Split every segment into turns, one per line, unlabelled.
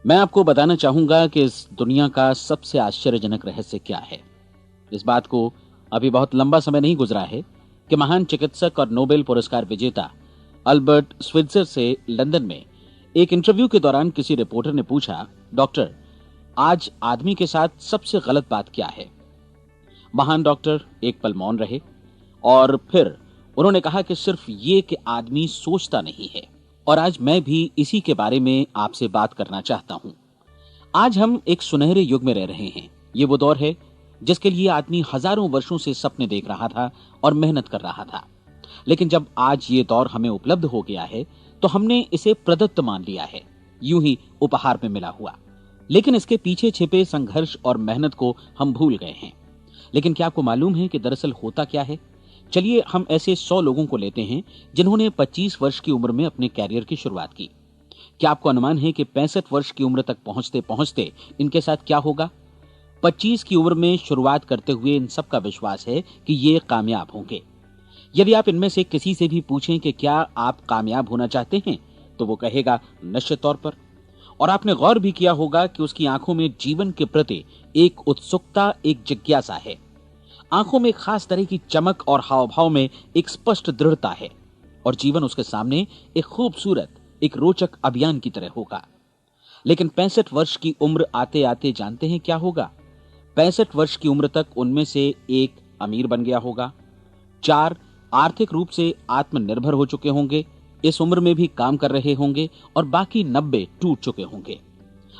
मैं आपको बताना चाहूंगा कि इस दुनिया का सबसे आश्चर्यजनक रहस्य क्या है। इस बात को अभी बहुत लंबा समय नहीं गुजरा है कि महान चिकित्सक और नोबेल पुरस्कार विजेता अल्बर्ट स्विट्जर से लंदन में एक इंटरव्यू के दौरान किसी रिपोर्टर ने पूछा, डॉक्टर, आज आदमी के साथ सबसे गलत बात क्या है। महान डॉक्टर एक पल मौन रहे और फिर उन्होंने कहा कि सिर्फ ये कि आदमी सोचता नहीं है। और आज मैं भी इसी के बारे में आपसे बात करना चाहता हूं। आज हम एक सुनहरे युग में रह रहे हैं। ये वो दौर है जिसके लिए आदमी हजारों वर्षों से सपने देख रहा था और मेहनत कर रहा था। लेकिन जब आज ये दौर हमें उपलब्ध हो गया है तो हमने इसे प्रदत्त मान लिया है, यूं ही उपहार में मिला हुआ। लेकिन इसके पीछे छिपे संघर्ष और मेहनत को हम भूल गए हैं। लेकिन क्या आपको मालूम है कि दरअसल होता क्या है? चलिए हम ऐसे 100 लोगों को लेते हैं जिन्होंने 25 वर्ष की उम्र में अपने कैरियर की शुरुआत की। क्या आपको अनुमान है कि 65 वर्ष की उम्र तक पहुंचते पहुंचते इनके साथ क्या होगा? 25 की उम्र में शुरुआत करते हुए इन सबका विश्वास है कि ये कामयाब होंगे। यदि आप इनमें से किसी से भी पूछें कि क्या आप कामयाब होना चाहते हैं, तो वो कहेगा निश्चित तौर पर। और आपने गौर भी किया होगा कि उसकी आंखों में जीवन के प्रति एक उत्सुकता, एक जिज्ञासा है। आंखों में खास तरह की चमक और हाव भाव में एक स्पष्ट दृढ़ता है और जीवन उसके सामने एक खूबसूरत, एक रोचक अभियान की तरह होगा। लेकिन 65 वर्ष की उम्र आते आते जानते हैं क्या होगा? 65 वर्ष की उम्र तक उनमें से एक अमीर बन गया होगा, 4 आर्थिक रूप से आत्मनिर्भर हो चुके होंगे, इस उम्र में भी काम कर रहे होंगे और बाकी 90 टूट चुके होंगे।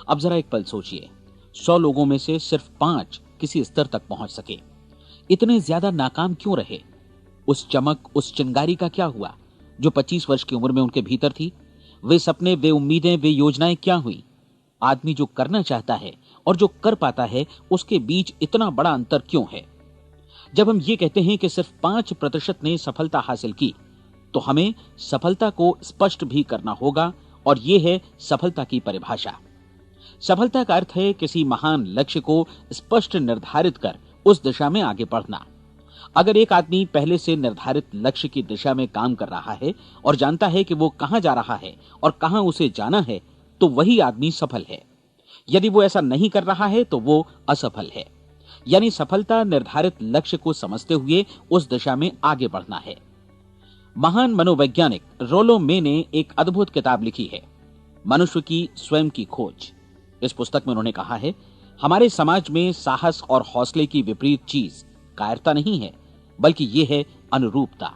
अब जरा एक पल सोचिए, 100 लोगों में से सिर्फ 5 किसी स्तर तक पहुंच सके। इतने ज्यादा नाकाम क्यों रहे? उस चमक, उस चिंगारी का क्या हुआ जो 25 वर्ष की उम्र में उनके भीतर थी? वे सपने, वे उम्मीदें, वे योजनाएं क्या हुई? आदमी जो करना चाहता है और जो कर पाता है, उसके बीच इतना बड़ा अंतर क्यों है? जब हम ये कहते हैं कि सिर्फ 5% ने सफलता हासिल की, तो हमें सफलता को स्पष्ट भी करना होगा और यह है सफलता की परिभाषा। सफलता का अर्थ है किसी महान लक्ष्य को स्पष्ट निर्धारित कर उस दिशा में आगे बढ़ना। अगर एक आदमी पहले से निर्धारित लक्ष्य की दिशा में काम कर रहा है और जानता है कि वो कहां जा रहा है और कहां उसे जाना है, तो वही आदमी सफल है। यदि वो ऐसा नहीं कर रहा है तो वो असफल है। यानी सफलता निर्धारित लक्ष्य को समझते हुए उस दिशा में आगे बढ़ना है। महान मनोवैज्ञानिक रोलो मे ने एक अद्भुत किताब लिखी है, मनुष्य की स्वयं की खोज। इस पुस्तक में उन्होंने कहा है, हमारे समाज में साहस और हौसले की विपरीत चीज कायरता नहीं है, बल्कि यह है अनुरूपता।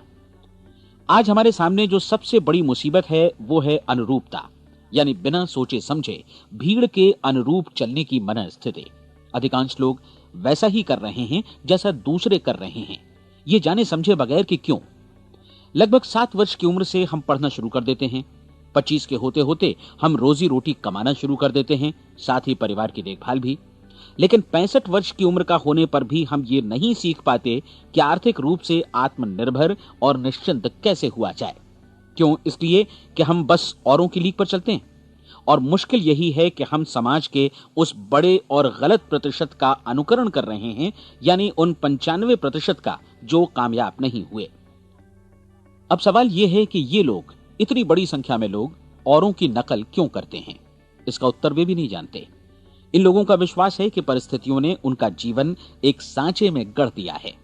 आज हमारे सामने जो सबसे बड़ी मुसीबत है वो है अनुरूपता, यानी बिना सोचे समझे भीड़ के अनुरूप चलने की मनस्थिति। अधिकांश लोग वैसा ही कर रहे हैं जैसा दूसरे कर रहे हैं, ये जाने समझे बगैर कि क्यों। लगभग 7 वर्ष की उम्र से हम पढ़ना शुरू कर देते हैं। 25 के होते होते हम रोजी रोटी कमाना शुरू कर देते हैं, साथ ही परिवार की देखभाल भी। लेकिन 65 वर्ष की उम्र का होने पर भी हम ये नहीं सीख पाते कि आर्थिक रूप से आत्मनिर्भर और निश्चिंत कैसे हुआ जाए। क्यों? इसलिए कि हम बस औरों की लीक पर चलते हैं। और मुश्किल यही है कि हम समाज के उस बड़े और गलत प्रतिशत का अनुकरण कर रहे हैं, यानी उन 95% का जो कामयाब नहीं हुए। अब सवाल यह है कि ये लोग, इतनी बड़ी संख्या में लोग, औरों की नकल क्यों करते हैं? इसका उत्तर वे भी नहीं जानते। इन लोगों का विश्वास है कि परिस्थितियों ने उनका जीवन एक सांचे में गढ़ दिया है।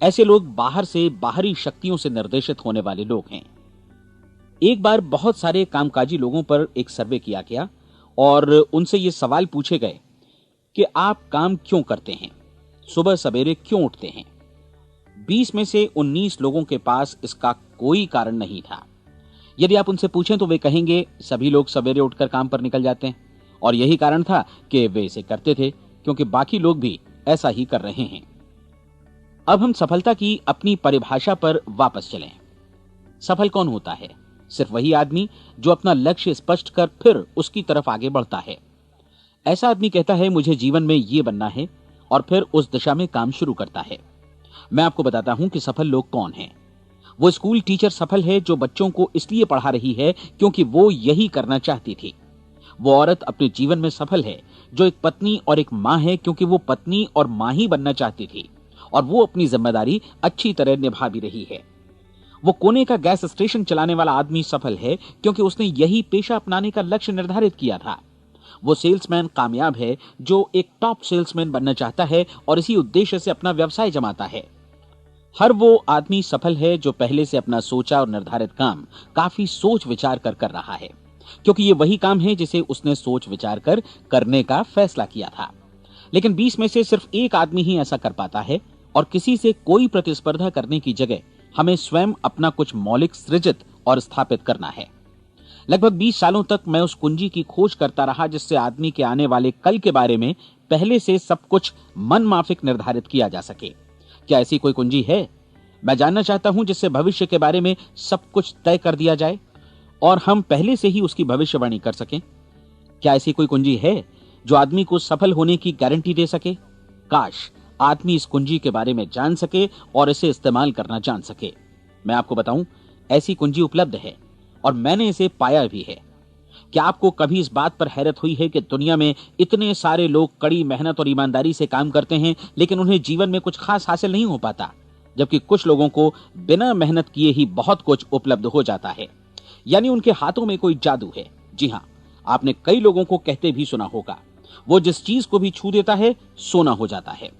ऐसे लोग बाहर से, बाहरी शक्तियों से निर्देशित होने वाले लोग हैं। एक बार बहुत सारे कामकाजी लोगों पर एक सर्वे किया गया और उनसे ये सवाल पूछे गए कि आप काम क्यों करते हैं, सुबह सवेरे क्यों उठते हैं। 20 में से 19 लोगों के पास इसका कोई कारण नहीं था। यदि आप उनसे पूछें तो वे कहेंगे सभी लोग सवेरे उठकर काम पर निकल जाते हैं और यही कारण था कि वे इसे करते थे क्योंकि बाकी लोग भी ऐसा ही कर रहे हैं। अब हम सफलता की अपनी परिभाषा पर वापस चलें। सफल कौन होता है? सिर्फ वही आदमी जो अपना लक्ष्य स्पष्ट कर फिर उसकी तरफ आगे बढ़ता है। ऐसा आदमी कहता है मुझे जीवन में ये बनना है और फिर उस दिशा में काम शुरू करता है। मैं आपको बताता हूं कि सफल लोग कौन हैं। वो स्कूल टीचर सफल है जो बच्चों को इसलिए पढ़ा रही है क्योंकि वो यही करना चाहती थी। वो औरत अपने जीवन में सफल है जो एक पत्नी और एक मां है क्योंकि वो पत्नी और मां ही बनना चाहती थी और वो अपनी जिम्मेदारी अच्छी तरह निभा भी रही है। वो कोने का गैस स्टेशन चलाने वाला आदमी सफल है क्योंकि उसने यही पेशा अपनाने का लक्ष्य निर्धारित किया था। वो सेल्समैन कामयाब है जो एक टॉप सेल्समैन बनना चाहता है और इसी उद्देश्य से अपना व्यवसाय जमाता है। हर वो आदमी सफल है जो पहले से अपना सोचा और निर्धारित काम काफी सोच विचार कर रहा है, क्योंकि ये वही काम है जिसे उसने सोच विचार कर करने का फैसला किया था। लेकिन 20 में से सिर्फ एक आदमी ही ऐसा कर पाता है, और किसी से कोई प्रतिस्पर्धा करने की जगह हमें स्वयं अपना कुछ मौलिक सृजित और स्थापित करना है। लगभग 20 सालों तक मैं उस कुंजी की खोज करता रहा जिससे आदमी के आने वाले कल के बारे में पहले से सब कुछ मन माफिक निर्धारित किया जा सके। क्या ऐसी कोई कुंजी है? मैं जानना चाहता हूं जिससे भविष्य के बारे में सब कुछ तय कर दिया जाए और हम पहले से ही उसकी भविष्यवाणी कर सकें। क्या ऐसी कोई कुंजी है जो आदमी को सफल होने की गारंटी दे सके? काश आदमी इस कुंजी के बारे में जान सके और इसे इस्तेमाल करना जान सके। मैं आपको बताऊं, ऐसी कुंजी उपलब्ध है और मैंने इसे पाया भी है। क्या आपको कभी इस बात पर हैरत हुई है कि दुनिया में इतने सारे लोग कड़ी मेहनत और ईमानदारी से काम करते हैं, लेकिन उन्हें जीवन में कुछ खास हासिल नहीं हो पाता, जबकि कुछ लोगों को बिना मेहनत किए ही बहुत कुछ उपलब्ध हो जाता है। यानी उनके हाथों में कोई जादू है। जी हां, आपने कई लोगों को कहते भी सुना होगा, वो जिस चीज को भी छू देता है सोना हो जाता है।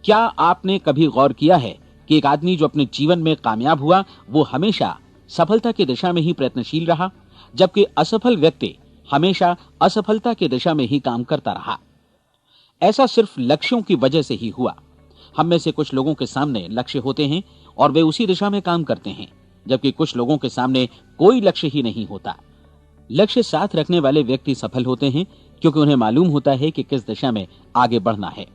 क्या आपने कभी गौर किया है कि एक आदमी जो अपने जीवन में कामयाब हुआ वो हमेशा सफलता की दिशा में ही प्रयत्नशील रहा, जबकि असफल व्यक्ति हमेशा असफलता की दिशा में ही काम करता रहा? ऐसा सिर्फ लक्ष्यों की वजह से ही हुआ। हम में से कुछ लोगों के सामने लक्ष्य होते हैं और वे उसी दिशा में काम करते हैं, जबकि कुछ लोगों के सामने कोई लक्ष्य ही नहीं होता। लक्ष्य साथ रखने वाले व्यक्ति सफल होते हैं क्योंकि उन्हें मालूम होता है कि किस दिशा में आगे बढ़ना है।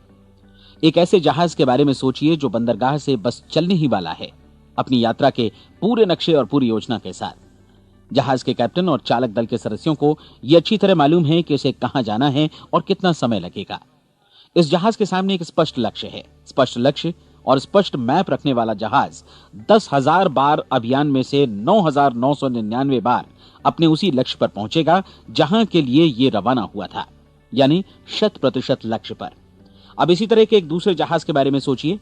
एक ऐसे जहाज के बारे में सोचिए जो बंदरगाह से बस चलने ही वाला है, अपनी यात्रा के पूरे नक्शे और पूरी योजना के साथ। जहाज के कैप्टन और चालक दल के सदस्यों को यह अच्छी तरह मालूम है कि उसे कहां जाना है और कितना समय लगेगा। इस जहाज के सामने एक स्पष्ट लक्ष्य है। स्पष्ट लक्ष्य और स्पष्ट मैप रखने वाला जहाज 10,000 बार अभियान में से 9,999 बार अपने उसी लक्ष्य पर पहुंचेगा जहां के लिए यह रवाना हुआ था, यानी 100% लक्ष्य पर। अब इसी तरह के एक दूसरे जहाज के बारे में सोचिए।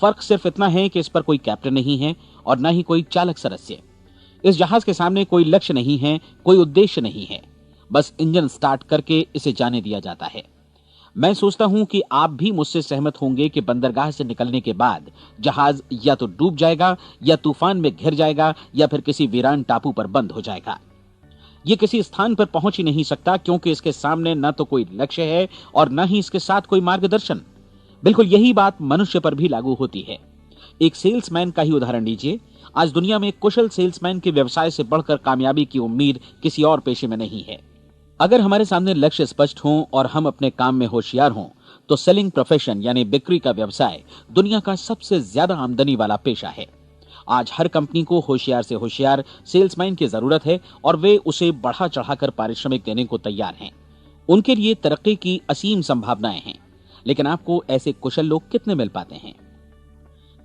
फर्क सिर्फ इतना है कि इस पर कोई कैप्टन नहीं है और न ही कोई चालक सदस्य। इस जहाज के सामने कोई लक्ष्य नहीं है, कोई उद्देश्य नहीं है, बस इंजन स्टार्ट करके इसे जाने दिया जाता है। मैं सोचता हूं कि आप भी मुझसे सहमत होंगे कि बंदरगाह से निकलने के बाद जहाज या तो डूब जाएगा या तूफान में घिर जाएगा या फिर किसी वीरान टापू पर बंद हो जाएगा। ये किसी स्थान पर पहुंच ही नहीं सकता क्योंकि इसके सामने न तो कोई लक्ष्य है और न ही इसके साथ कोई मार्गदर्शन। बिल्कुल यही बात मनुष्य पर भी लागू होती है। एक सेल्समैन का ही उदाहरण लीजिए। आज दुनिया में कुशल सेल्समैन के व्यवसाय से बढ़कर कामयाबी की उम्मीद किसी और पेशे में नहीं है। अगर हमारे सामने लक्ष्य स्पष्ट हों और हम अपने काम में होशियार हों तो सेलिंग प्रोफेशन यानी बिक्री का व्यवसाय दुनिया का सबसे ज्यादा आमदनी वाला पेशा है। आज हर कंपनी को होशियार से होशियार सेल्समैन की जरूरत है और वे उसे बढ़ा चढ़ाकर पारिश्रमिक देने को तैयार हैं। उनके लिए तरक्की की असीम संभावनाएं हैं, लेकिन आपको ऐसे कुशल लोग कितने मिल पाते हैं?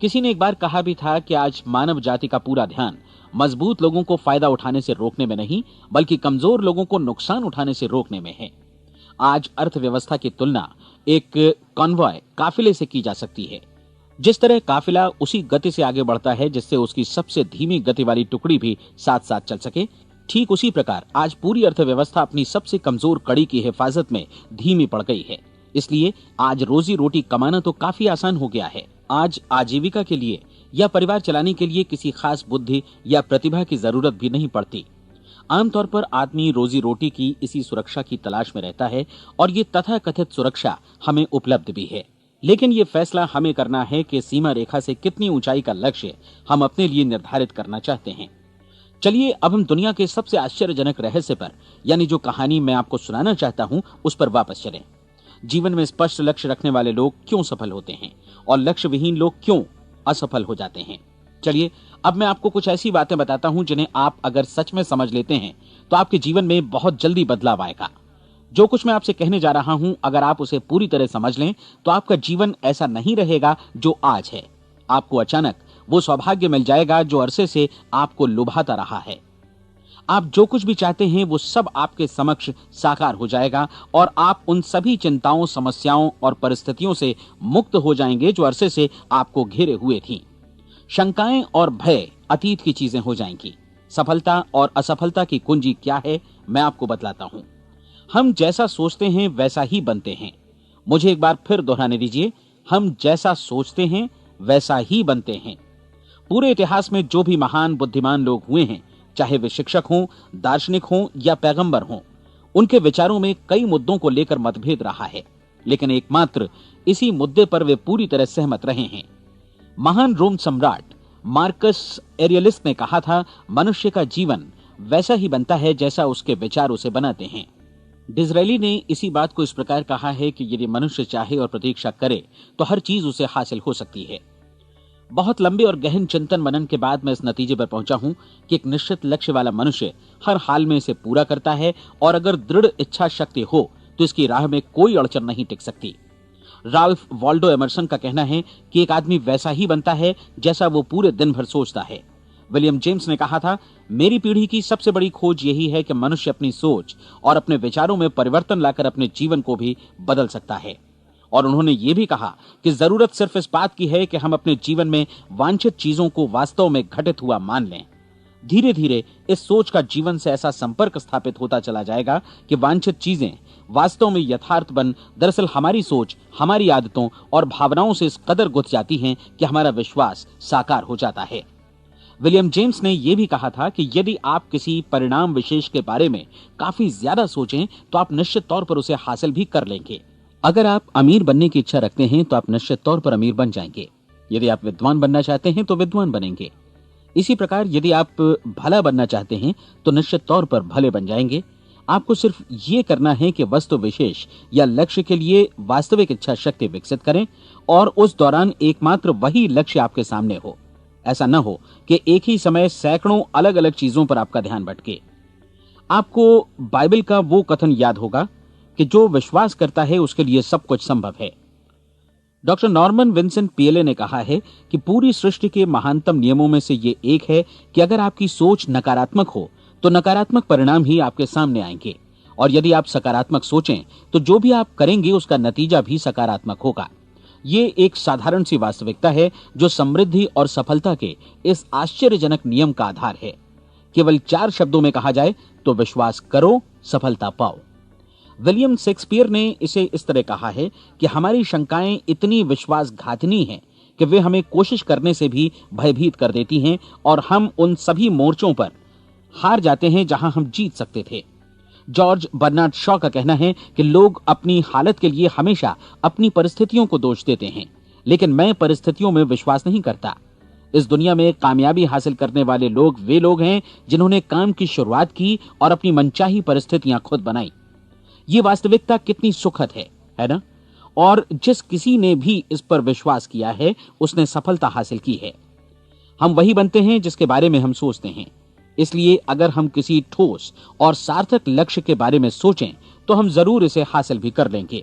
किसी ने एक बार कहा भी था कि आज मानव जाति का पूरा ध्यान मजबूत लोगों को फायदा उठाने से रोकने में नहीं, बल्कि कमजोर लोगों को नुकसान उठाने से रोकने में है। आज अर्थव्यवस्था की तुलना एक कॉन्वॉय काफिले से की जा सकती है। जिस तरह काफिला उसी गति से आगे बढ़ता है जिससे उसकी सबसे धीमी गति वाली टुकड़ी भी साथ साथ चल सके, ठीक उसी प्रकार आज पूरी अर्थव्यवस्था अपनी सबसे कमजोर कड़ी की हिफाजत में धीमी पड़ गई है। इसलिए आज रोजी रोटी कमाना तो काफी आसान हो गया है। आज आजीविका के लिए या परिवार चलाने के लिए किसी खास बुद्धि या प्रतिभा की जरूरत भी नहीं पड़ती। आमतौर पर आदमी रोजी रोटी की इसी सुरक्षा की तलाश में रहता है और ये तथाकथित सुरक्षा हमें उपलब्ध भी है। लेकिन ये फैसला हमें करना है कि सीमा रेखा से कितनी ऊंचाई का लक्ष्य हम अपने लिए निर्धारित करना चाहते हैं। चलिए अब हम दुनिया के सबसे आश्चर्यजनक रहस्य पर, यानी जो कहानी मैं आपको सुनाना चाहता हूं, उस पर वापस चलें। जीवन में स्पष्ट लक्ष्य रखने वाले लोग क्यों सफल होते हैं और लक्ष्य विहीन लोग क्यों असफल हो जाते हैं? चलिए अब मैं आपको कुछ ऐसी बातें बताता हूं जिन्हें आप अगर सच में समझ लेते हैं तो आपके जीवन में बहुत जल्दी बदलाव आएगा। जो कुछ मैं आपसे कहने जा रहा हूं, अगर आप उसे पूरी तरह समझ लें तो आपका जीवन ऐसा नहीं रहेगा जो आज है। आपको अचानक वो सौभाग्य मिल जाएगा जो अरसे से आपको लुभाता रहा है। आप जो कुछ भी चाहते हैं वो सब आपके समक्ष साकार हो जाएगा और आप उन सभी चिंताओं, समस्याओं और परिस्थितियों से मुक्त हो जाएंगे जो अरसे से आपको घेरे हुए थीं। शंकाएं और भय अतीत की चीजें हो जाएंगी। सफलता और असफलता की कुंजी क्या है, मैं आपको बतलाता हूं। हम जैसा सोचते हैं वैसा ही बनते हैं। मुझे एक बार फिर दोहराने दीजिए, हम जैसा सोचते हैं वैसा ही बनते हैं। पूरे इतिहास में जो भी महान बुद्धिमान लोग हुए हैं, चाहे वे शिक्षक हों, दार्शनिक हों या पैगंबर हों, उनके विचारों में कई मुद्दों को लेकर मतभेद रहा है, लेकिन एकमात्र इसी मुद्दे पर वे पूरी तरह सहमत रहे हैं। महान रोम सम्राट मार्कस एरियलिस ने कहा था, मनुष्य का जीवन वैसा ही बनता है जैसा उसके विचार उसे बनाते हैं। डिज़रायली ने इसी बात को इस प्रकार कहा है कि यदि मनुष्य चाहे और प्रतीक्षा करे तो हर चीज उसे हासिल हो सकती है। बहुत लंबे और गहन चिंतन मनन के बाद मैं इस नतीजे पर पहुंचा हूं कि एक निश्चित लक्ष्य वाला मनुष्य हर हाल में इसे पूरा करता है, और अगर दृढ़ इच्छा शक्ति हो तो इसकी राह में कोई अड़चन नहीं टिक सकती। राल्फ वॉल्डो एमर्सन का कहना है कि एक आदमी वैसा ही बनता है जैसा वो पूरे दिन भर सोचता है। विलियम जेम्स ने कहा था, मेरी पीढ़ी की सबसे बड़ी खोज यही है कि मनुष्य अपनी सोच और अपने विचारों में परिवर्तन लाकर अपने जीवन को भी बदल सकता है। और उन्होंने ये भी कहा कि जरूरत सिर्फ इस बात की है कि हम अपने जीवन में वांछित चीजों को वास्तव में घटित हुआ मान लें। धीरे धीरे इस सोच का जीवन से ऐसा संपर्क स्थापित होता चला जाएगा कि वांछित चीजें वास्तव में यथार्थ बन दरअसल हमारी सोच, हमारी आदतों और भावनाओं से इस कदर गुथ जाती हैं कि हमारा विश्वास साकार हो जाता है। विलियम जेम्स ने यह भी कहा था कि यदि आप किसी परिणाम विशेष के बारे में काफी ज्यादा सोचें तो आप निश्चित तौर पर उसे हासिल भी कर लेंगे। अगर आप अमीर बनने की इच्छा रखते हैं तो आप निश्चित तौर पर अमीर बन जाएंगे। यदि आप विद्वान बनना चाहते हैं तो विद्वान बनेंगे। इसी प्रकार यदि आप भला बनना चाहते हैं तो निश्चित तौर पर भले बन जाएंगे। आपको सिर्फ ये करना है कि वस्तु विशेष या लक्ष्य के लिए वास्तविक इच्छा शक्ति विकसित करें, और उस दौरान एकमात्र वही लक्ष्य आपके सामने हो। ऐसा न हो कि एक ही समय सैकड़ों अलग अलग चीजों पर आपका ध्यान भटके। आपको बाइबल का वो कथन याद होगा कि जो विश्वास करता है उसके लिए सब कुछ संभव है। डॉक्टर नॉर्मन विंसेंट पीएले ने कहा है कि पूरी सृष्टि के महानतम नियमों में से ये एक है कि अगर आपकी सोच नकारात्मक हो तो नकारात्मक परिणाम ही आपके सामने आएंगे, और यदि आप सकारात्मक सोचें तो जो भी आप करेंगे उसका नतीजा भी सकारात्मक होगा। ये एक साधारण सी वास्तविकता है जो समृद्धि और सफलता के इस आश्चर्यजनक नियम का आधार है। केवल 4 शब्दों में कहा जाए तो विश्वास करो, सफलता पाओ। विलियम शेक्सपियर ने इसे इस तरह कहा है कि हमारी शंकाएं इतनी विश्वासघातिनी हैं कि वे हमें कोशिश करने से भी भयभीत कर देती हैं, और हम उन सभी मोर्चों पर हार जाते हैं जहां हम जीत सकते थे। जॉर्ज बर्नार्ड शॉ का कहना है कि लोग अपनी हालत के लिए हमेशा अपनी परिस्थितियों को दोष देते हैं, लेकिन मैं परिस्थितियों में विश्वास नहीं करता। इस दुनिया में कामयाबी हासिल करने वाले लोग वे लोग हैं जिन्होंने काम की शुरुआत की और अपनी मनचाही परिस्थितियां खुद बनाई। ये वास्तविकता कितनी सुखद है ना? और जिस किसी ने भी इस पर विश्वास किया है उसने सफलता हासिल की है। हम वही बनते हैं जिसके बारे में हम सोचते हैं। इसलिए अगर हम किसी ठोस और सार्थक लक्ष्य के बारे में सोचें तो हम जरूर इसे हासिल भी कर लेंगे।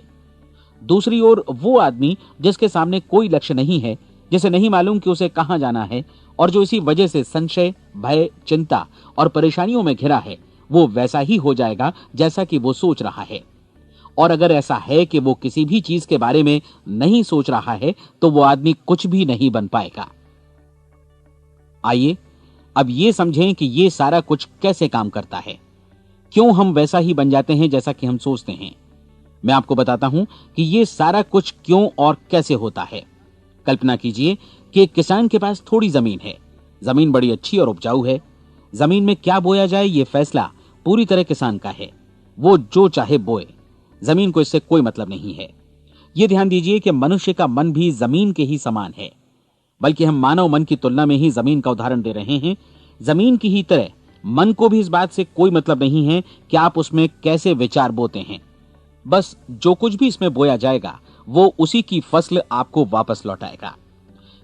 दूसरी ओर वो आदमी जिसके सामने कोई लक्ष्य नहीं है, जिसे नहीं मालूम कि उसे कहां जाना है, और जो इसी वजह से संशय, भय, चिंता और परेशानियों में घिरा है, वो वैसा ही हो जाएगा जैसा कि वो सोच रहा है। और अगर ऐसा है कि वो किसी भी चीज के बारे में नहीं सोच रहा है तो वो आदमी कुछ भी नहीं बन पाएगा। आइए अब ये समझें कि ये सारा कुछ कैसे काम करता है, क्यों हम वैसा ही बन जाते हैं जैसा कि हम सोचते हैं। मैं आपको बताता हूं कि ये सारा कुछ क्यों और कैसे होता है। कल्पना कीजिए कि एक किसान के पास थोड़ी जमीन है। जमीन बड़ी अच्छी और उपजाऊ है। जमीन में क्या बोया जाए ये फैसला पूरी तरह किसान का है। वो जो चाहे बोए, जमीन को इससे कोई मतलब नहीं है। ये ध्यान दीजिए कि मनुष्य का मन भी जमीन के ही समान है, बल्कि हम मानव मन की तुलना में ही जमीन का उदाहरण दे रहे हैं। जमीन की ही तरह मन को भी इस बात से कोई मतलब नहीं है कि आप उसमें कैसे विचार बोते हैं। बस जो कुछ भी इसमें बोया जाएगा वो उसी की फसल आपको वापस लौटाएगा।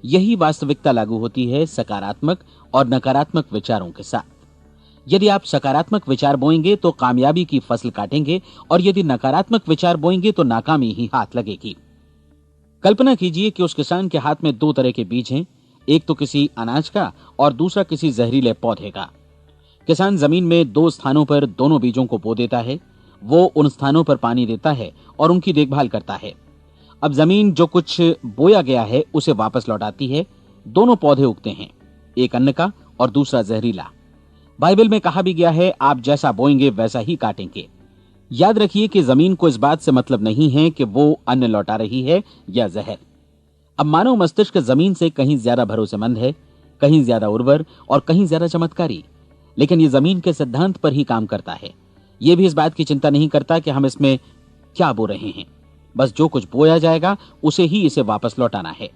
यही वास्तविकता लागू होती है सकारात्मक और नकारात्मक विचारों के साथ। यदि आप सकारात्मक विचार बोएंगे तो कामयाबी की फसल काटेंगे, और यदि नकारात्मक विचार बोएंगे तो नाकामी ही हाथ लगेगी। कल्पना कीजिए कि उस किसान के हाथ में 2 तरह के बीज हैं, एक तो किसी अनाज का और दूसरा किसी जहरीले पौधे का। किसान जमीन में 2 स्थानों पर दोनों बीजों को बो देता है। वो उन स्थानों पर पानी देता है और उनकी देखभाल करता है। अब जमीन जो कुछ बोया गया है उसे वापस लौटाती है। दोनों पौधे उगते हैं, एक अन्न का और दूसरा जहरीला। बाइबल में कहा भी गया है, आप जैसा बोएंगे वैसा ही काटेंगे। याद रखिए कि जमीन को इस बात से मतलब नहीं है कि वो अन्न लौटा रही है या जहर। अब मानव मस्तिष्क जमीन से कहीं ज्यादा भरोसेमंद है, कहीं ज्यादा उर्वर और कहीं ज्यादा चमत्कारी, लेकिन ये जमीन के सिद्धांत पर ही काम करता है। ये भी इस बात की चिंता नहीं करता कि हम इसमें क्या बो रहे हैं। बस जो कुछ बोया जाएगा उसे ही इसे वापस लौटाना है,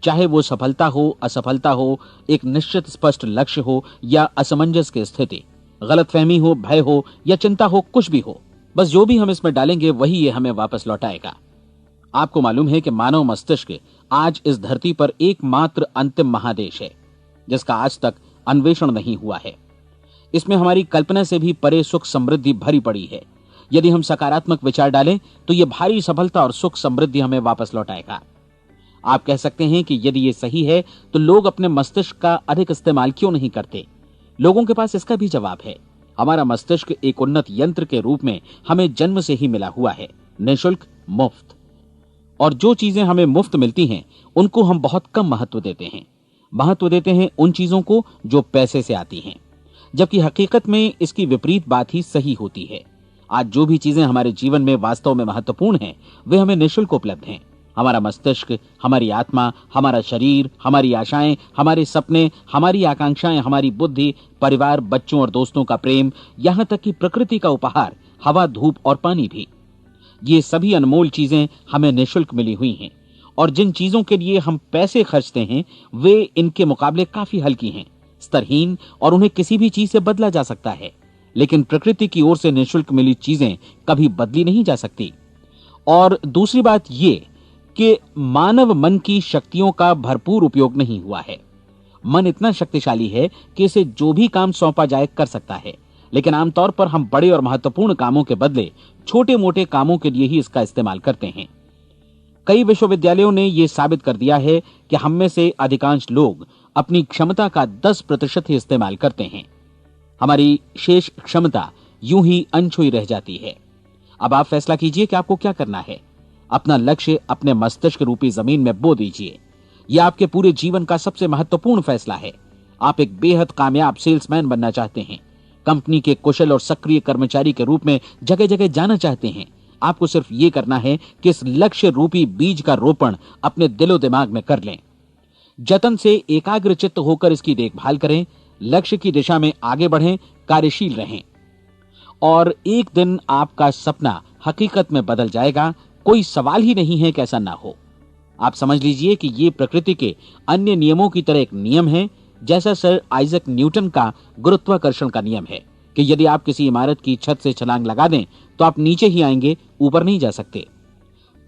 चाहे वो सफलता हो, असफलता हो, एक निश्चित स्पष्ट लक्ष्य हो या असमंजस की स्थिति, गलतफहमी हो, भय हो या चिंता हो, कुछ भी हो। बस जो भी हम इसमें डालेंगे वही ये हमें वापस लौटाएगा। आपको मालूम है कि मानव मस्तिष्क आज इस धरती पर एकमात्र अंतिम महादेश है जिसका आज तक अन्वेषण नहीं हुआ है। इसमें हमारी कल्पना से भी परे सुख समृद्धि भरी पड़ी है। यदि हम सकारात्मक विचार डालें तो यह भारी सफलता और सुख समृद्धि हमें वापस लौटाएगा। आप कह सकते हैं कि यदि ये सही है तो लोग अपने मस्तिष्क का अधिक इस्तेमाल क्यों नहीं करते? लोगों के पास इसका भी जवाब है। हमारा मस्तिष्क एक उन्नत यंत्र के रूप में हमें जन्म से ही मिला हुआ है, निःशुल्क, मुफ्त। और जो चीजें हमें मुफ्त मिलती हैं उनको हम बहुत कम महत्व देते हैं। महत्व देते हैं उन चीजों को जो पैसे से आती हैं, जबकि हकीकत में इसकी विपरीत बात ही सही होती है। आज जो भी चीजें हमारे जीवन में वास्तव में महत्वपूर्ण हैं वे हमें निःशुल्क उपलब्ध हैं। हमारा मस्तिष्क, हमारी आत्मा, हमारा शरीर, हमारी आशाएं, हमारे सपने, हमारी आकांक्षाएं, हमारी बुद्धि, परिवार, बच्चों और दोस्तों का प्रेम, यहां तक कि प्रकृति का उपहार, हवा, धूप और पानी भी। ये सभी अनमोल चीजें हमें निःशुल्क मिली हुई हैं, और जिन चीजों के लिए हम पैसे खर्चते हैं वे इनके मुकाबले काफी हल्की हैं, स्तरहीन, और उन्हें किसी भी चीज से बदला जा सकता है। लेकिन प्रकृति की ओर से निःशुल्क मिली चीजें कभी बदली नहीं जा सकती। और दूसरी बात ये कि मानव मन की शक्तियों का भरपूर उपयोग नहीं हुआ है। मन इतना शक्तिशाली है कि इसे जो भी काम सौंपा जाए कर सकता है, लेकिन आमतौर पर हम बड़े और महत्वपूर्ण कामों के बदले छोटे मोटे कामों के लिए ही इसका इस्तेमाल करते हैं। कई विश्वविद्यालयों ने यह साबित कर दिया है कि हम में से अधिकांश लोग अपनी क्षमता का 10% ही इस्तेमाल करते हैं। हमारी शेष क्षमता यूं ही अनछुई रह जाती है। अब आप फैसला कीजिए कि आपको क्या करना है। अपना लक्ष्य अपने मस्तिष्क रूपी जमीन में बो दीजिए। यह आपके पूरे जीवन का सबसे महत्वपूर्ण फैसला है। आप एक बेहद कामयाब सेल्समैन बनना चाहते हैं, कंपनी के कुशल और सक्रिय कर्मचारी के रूप में जगह जगह जाना चाहते हैं। आपको सिर्फ ये करना है कि इस लक्ष्य रूपी बीज का रोपण अपने दिलो दिमाग में कर लें। जतन से एकाग्रचित्त होकर इसकी देखभाल करें, लक्ष्य की दिशा में आगे बढ़ें, कार्यशील रहें, और एक दिन आपका सपना हकीकत में बदल जाएगा। कोई सवाल ही नहीं है कि ऐसा ना हो। आप समझ लीजिए कि ये प्रकृति के अन्य नियमों की तरह एक नियम है, जैसा सर आइजक न्यूटन का गुरुत्वाकर्षण का नियम है कि यदि आप किसी इमारत की छत से छलांग लगा दें तो आप नीचे ही आएंगे, ऊपर नहीं जा सकते।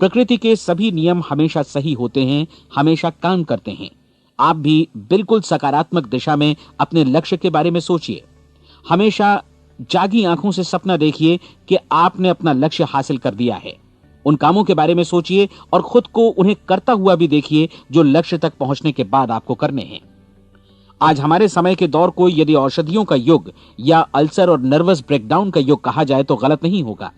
प्रकृति के सभी नियम हमेशा सही होते हैं, हमेशा काम करते हैं। आप भी बिल्कुल सकारात्मक दिशा में अपने लक्ष्य के बारे में सोचिए। हमेशा जागी आंखों से सपना देखिए कि आपने अपना लक्ष्य हासिल कर दिया है। उन कामों के बारे में सोचिए और खुद को उन्हें करता हुआ भी देखिए जो लक्ष्य तक पहुंचने के बाद आपको करने हैं। आज हमारे समय के दौर को यदि औषधियों का युग या अल्सर और नर्वस ब्रेकडाउन का युग कहा जाए तो गलत नहीं होगा।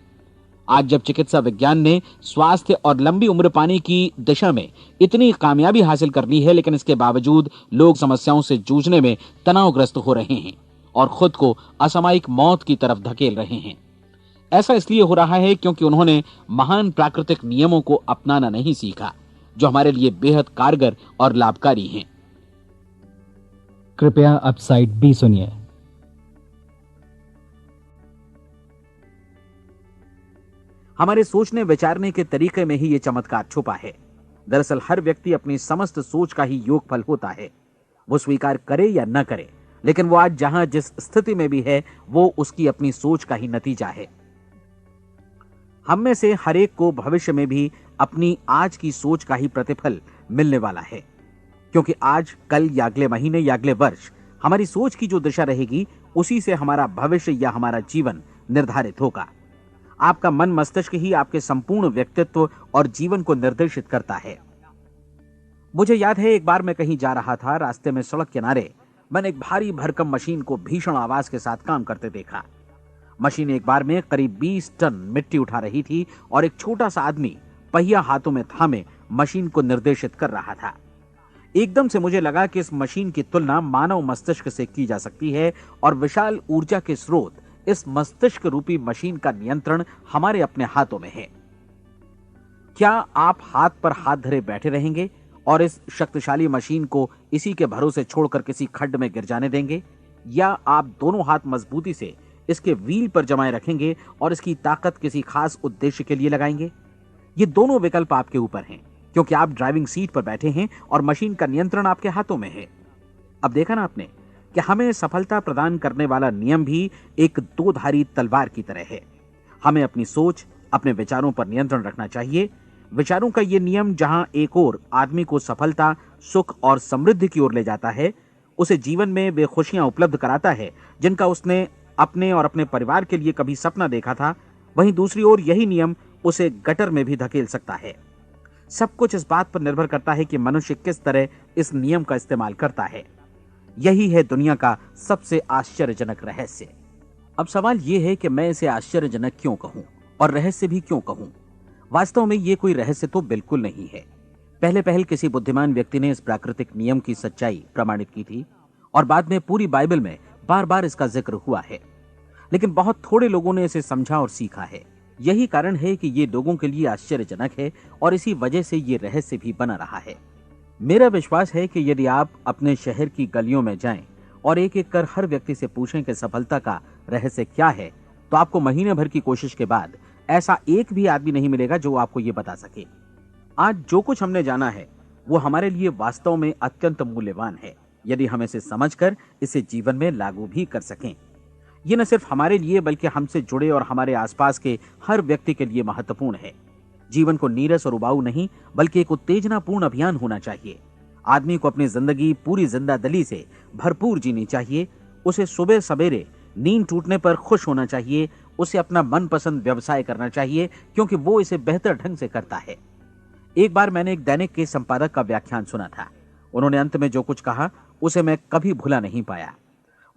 आज जब चिकित्सा विज्ञान ने स्वास्थ्य और लंबी उम्र पाने की दिशा में इतनी कामयाबी हासिल कर ली है, लेकिन इसके बावजूद लोग समस्याओं से जूझने में तनावग्रस्त हो रहे हैं और खुद को असामयिक मौत की तरफ धकेल रहे हैं। ऐसा इसलिए हो रहा है क्योंकि उन्होंने महान प्राकृतिक नियमों को अपनाना नहीं सीखा, जो हमारे लिए बेहद कारगर और लाभकारी हैं।
कृपया अब साइड बी सुनिए।
हमारे सोचने विचारने के तरीके में ही ये चमत्कार छुपा है। दरअसल हर व्यक्ति अपनी समस्त सोच का ही योगफल होता है। वो स्वीकार करे या न करे, लेकिन वो आज जहां जिस स्थिति में भी है वो उसकी अपनी सोच का ही नतीजा है। हम में से हर एक को भविष्य में भी अपनी आज की सोच का ही प्रतिफल मिलने वाला है, क्योंकि आज, कल या अगले महीने या अगले वर्ष हमारी सोच की जो दिशा रहेगी उसी से हमारा भविष्य या हमारा जीवन निर्धारित होगा। आपका मन मस्तिष्क ही आपके संपूर्ण व्यक्तित्व और जीवन को निर्देशित करता है। मुझे याद है एक बार मैं कहीं जा रहा था, रास्ते में सड़क किनारे मैंने एक भारी भरकम मशीन को भीषण आवाज के साथ काम करते देखा। मशीन एक बार में करीब 20 टन मिट्टी उठा रही थी और एक छोटा सा आदमी पहिया हाथों में थामे मशीन को निर्देशित कर रहा था। एकदम से मुझे लगा कि इस मशीन की तुलना मानव मस्तिष्क से की जा सकती है और विशाल ऊर्जा के स्रोत इस मस्तिष्क रूपी मशीन का नियंत्रण हमारे अपने हाथों में है। क्या आप हाथ पर हाथ धरे बैठे रहेंगे और इस शक्तिशाली मशीन को इसी के भरोसे छोड़कर किसी खड्ड में गिर जाने देंगे, या आप दोनों हाथ मजबूती से इसके व्हील पर जमाए रखेंगे और इसकी ताकत किसी खास उद्देश्य के लिए लगाएंगे? ये दोनों विकल्प आपके ऊपर हैं, क्योंकि आप ड्राइविंग सीट पर बैठे हैं और मशीन का नियंत्रण आपके हाथों में है। अब देखा ना आपने कि हमें सफलता प्रदान करने वाला नियम भी एक दो-धारी तलवार की तरह है। हमें अपनी सोच, अपने विचारों पर नियंत्रण रखना चाहिए। विचारों का ये नियम जहां एक ओर आदमी को सफलता, सुख और समृद्धि की ओर ले जाता है, उसे जीवन में वे खुशियां उपलब्ध कराता है जिनका उसने अपने और अपने परिवार के लिए कभी सपना देखा था, वहीं दूसरी ओर यही नियम उसे गटर में भी धकेल सकता है। सब कुछ इस बात पर निर्भर करता है कि मनुष्य किस तरह इस नियम का इस्तेमाल करता है। यही है दुनिया का सबसे आश्चर्यजनक रहस्य। अब सवाल यह है कि मैं इसे आश्चर्यजनक क्यों कहूं और रहस्य भी क्यों कहूं? वास्तव में यह कोई रहस्य तो बिल्कुल नहीं है। पहले पहल किसी बुद्धिमान व्यक्ति ने इस प्राकृतिक नियम की सच्चाई प्रमाणित की थी और बाद में पूरी बाइबल में बार बार इसका जिक्र हुआ है, लेकिन बहुत थोड़े लोगों ने इसे समझा और सीखा है। यही कारण है कि ये लोगों के लिए आश्चर्यजनक है और इसी वजह से ये रहस्य भी बना रहा है। मेरा विश्वास है कि यदि आप अपने शहर की गलियों में जाएं और एक एक कर हर व्यक्ति से पूछें कि सफलता का रहस्य क्या है, तो आपको महीने भर की कोशिश के बाद ऐसा एक भी आदमी नहीं मिलेगा जो आपको ये बता सके। आज जो कुछ हमने जाना है वो हमारे लिए वास्तव में अत्यंत मूल्यवान है, यदि हम इसे समझकर इसे जीवन में लागू भी कर सकें। ये न सिर्फ हमारे लिए बल्कि हमसे जुड़े और हमारे आसपास के हर व्यक्ति के लिए महत्वपूर्ण है। जीवन को नीरस और उबाऊ नहीं बल्कि एक उत्तेजनापूर्ण अभियान होना चाहिए। आदमी को अपनी जिंदगी पूरी जिंदादिली से भरपूर जीनी चाहिए। उसे सुबह सवेरे नींद टूटने पर खुश होना चाहिए। उसे अपना मनपसंद व्यवसाय करना चाहिए क्योंकि वो इसे बेहतर ढंग से करता है। एक बार मैंने एक दैनिक के संपादक का व्याख्यान सुना था। उन्होंने अंत में जो कुछ कहा उसे मैं कभी भुला नहीं पाया।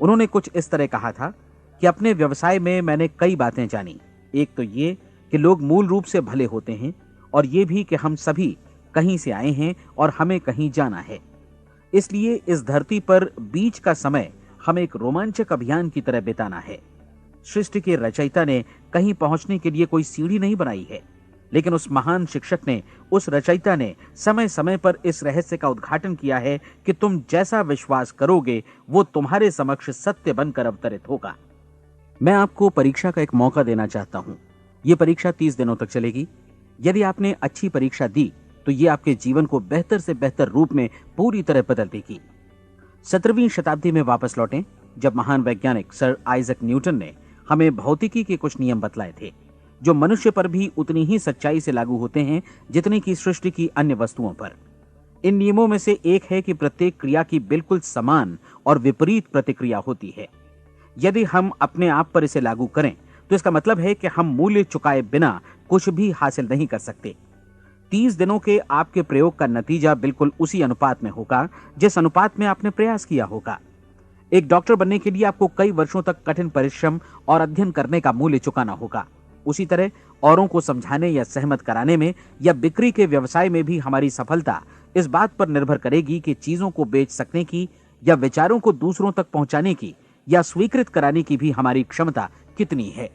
उन्होंने कुछ इस तरह कहा था कि अपने व्यवसाय में मैंने कई बातें जानी। एक तो ये कि लोग मूल रूप से भले होते हैं और ये भी कि हम सभी कहीं से आए हैं और हमें कहीं जाना है। इसलिए इस धरती पर बीच का समय हमें एक रोमांचक अभियान की तरह बिताना है। सृष्टि के रचयिता ने कहीं पहुंचने के लिए कोई सीढ़ी नहीं बनाई है, लेकिन उस महान शिक्षक ने, उस रचयिता ने समय समय पर इस रहस्य का उद्घाटन किया है कि तुम जैसा विश्वास करोगे वो तुम्हारे समक्ष सत्य बनकर अवतरित होगा। मैं आपको परीक्षा का एक मौका देना चाहता हूं। यह परीक्षा 30 दिनों तक चलेगी। यदि आपने अच्छी परीक्षा दी तो यह आपके जीवन को बेहतर से बेहतर रूप में पूरी तरह बदल देगी। 17वीं शताब्दी में वापस लौटें, जब महान वैज्ञानिक सर आइजक न्यूटन ने हमें भौतिकी के कुछ नियम बतलाए थे, जो मनुष्य पर भी उतनी ही सच्चाई से लागू होते हैं जितनी कि सृष्टि की अन्य वस्तुओं पर। इन नियमों में से एक है कि प्रत्येक क्रिया की बिल्कुल समान और विपरीत प्रतिक्रिया होती है। यदि हम अपने आप पर इसे लागू करें तो इसका मतलब है कि हम मूल्य चुकाए बिना कुछ भी हासिल नहीं कर सकते। 30 दिनों के आपके प्रयोग का नतीजा बिल्कुल उसी अनुपात में होगा जिस अनुपात में आपने प्रयास किया होगा। एक डॉक्टर बनने के लिए आपको कई वर्षों तक कठिन परिश्रम और अध्ययन करने का मूल्य चुकाना होगा। उसी तरह औरों को समझाने या सहमत कराने में या बिक्री के व्यवसाय में भी हमारी सफलता इस बात पर निर्भर करेगी कि चीजों को बेच सकने की या विचारों को दूसरों तक पहुंचाने की या स्वीकृत कराने की भी हमारी क्षमता कितनी है।